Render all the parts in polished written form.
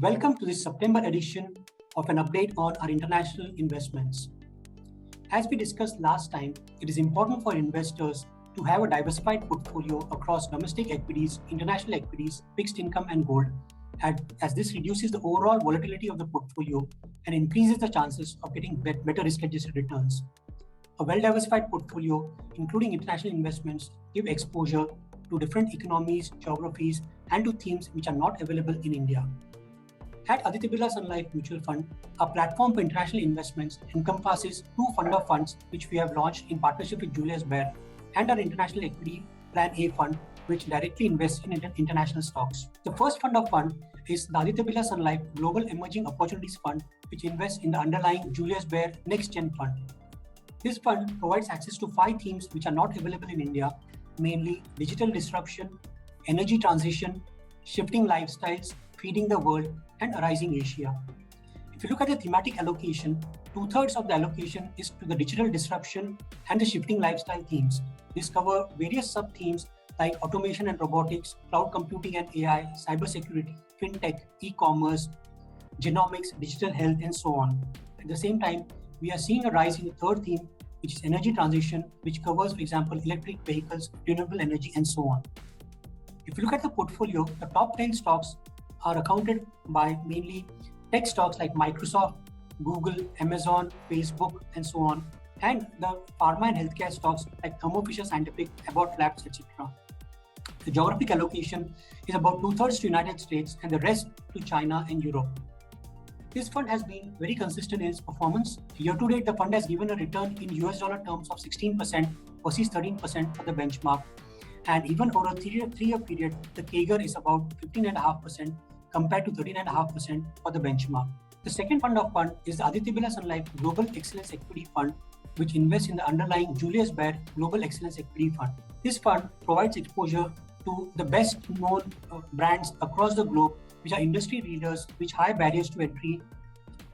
Welcome to this September edition of an update on our international investments. As we discussed last time, it is important for investors to have a diversified portfolio across domestic equities, international equities, fixed income and gold, as this reduces the overall volatility of the portfolio and increases the chances of getting better risk-adjusted returns. A well-diversified portfolio, including international investments, give exposure to different economies, geographies, and to themes which are not available in India. At Aditya Sunlife Mutual Fund, our platform for international investments encompasses two fund of funds which we have launched in partnership with Julius Baer and our International Equity Plan A fund, which directly invests in international stocks. The first fund of fund is the Aditya Sunlife Global Emerging Opportunities Fund, which invests in the underlying Julius Baer Next Gen Fund. This fund provides access to 5 themes which are not available in India, mainly digital disruption, energy transition, shifting lifestyles, feeding the world, and arising Asia. If you look at the thematic allocation, 2/3 of the allocation is to the digital disruption and the shifting lifestyle themes. These cover various sub-themes like automation and robotics, cloud computing and AI, cybersecurity, fintech, e-commerce, genomics, digital health, and so on. At the same time, we are seeing a rise in the third theme, which is energy transition, which covers, for example, electric vehicles, renewable energy, and so on. If you look at the portfolio, the top 10 stocks are accounted by mainly tech stocks like Microsoft, Google, Amazon, Facebook, and so on, and the pharma and healthcare stocks like Thermo Fisher Scientific, Abbott Labs, etc. The geographic allocation is about 2/3 to United States and the rest to China and Europe. This fund has been very consistent in its performance. Year to date, the fund has given a return in US dollar terms of 16% versus 13% for the benchmark. And even over a three-year period, the CAGR is about 15.5% compared to 13.5% for the benchmark. The second fund of fund is the Aditya Sunlife Global Excellence Equity Fund, which invests in the underlying Julius Baer Global Excellence Equity Fund. This fund provides exposure to the best known brands across the globe, which are industry leaders, which high barriers to entry,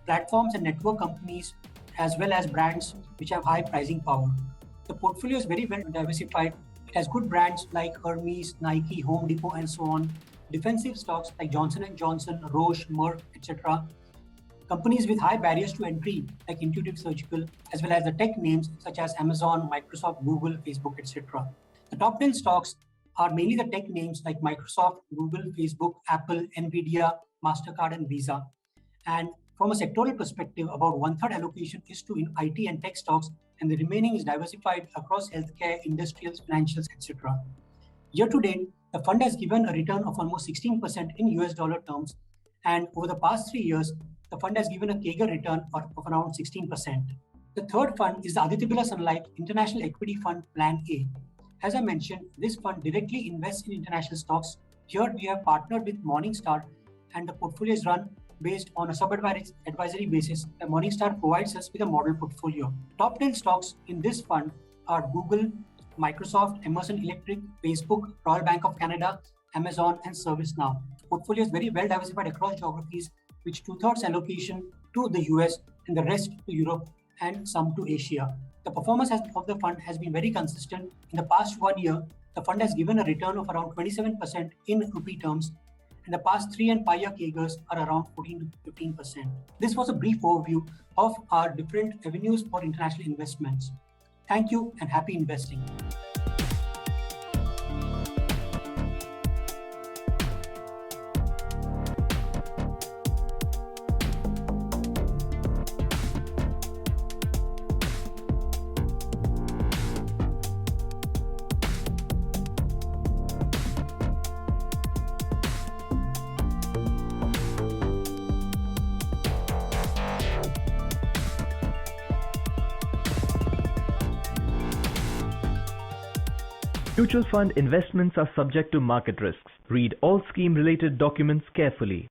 platforms and network companies, as well as brands which have high pricing power. The portfolio is very well diversified. It has good brands like Hermes, Nike, Home Depot, and so on. Defensive stocks like Johnson & Johnson, Roche, Merck, etc. Companies with high barriers to entry like Intuitive Surgical, as well as the tech names such as Amazon, Microsoft, Google, Facebook, etc. The top 10 stocks are mainly the tech names like Microsoft, Google, Facebook, Apple, Nvidia, MasterCard, and Visa. And from a sectoral perspective, about 1/3 allocation is to IT and tech stocks, and the remaining is diversified across healthcare, industrials, financials, etc. Year to date, the fund has given a return of almost 16% in US dollar terms, and over the past 3 years, the fund has given a CAGR return of around 16%. The third fund is the Aditya Sunlife International Equity Fund Plan A. As I mentioned, this fund directly invests in international stocks. Here we have partnered with Morningstar, and the portfolio is run based on a sub-advisory basis. Morningstar provides us with a model portfolio. Top 10 stocks in this fund are Google, Microsoft, Emerson Electric, Facebook, Royal Bank of Canada, Amazon, and ServiceNow. The portfolio is very well diversified across geographies, with 2/3 allocation to the US and the rest to Europe and some to Asia. The performance of the fund has been very consistent. In the past 1 year, the fund has given a return of around 27% in rupee terms, and the past 3 and 5 year CAGRs are around 14 to 15%. This was a brief overview of our different avenues for international investments. Thank you and happy investing. Mutual fund investments are subject to market risks. Read all scheme-related documents carefully.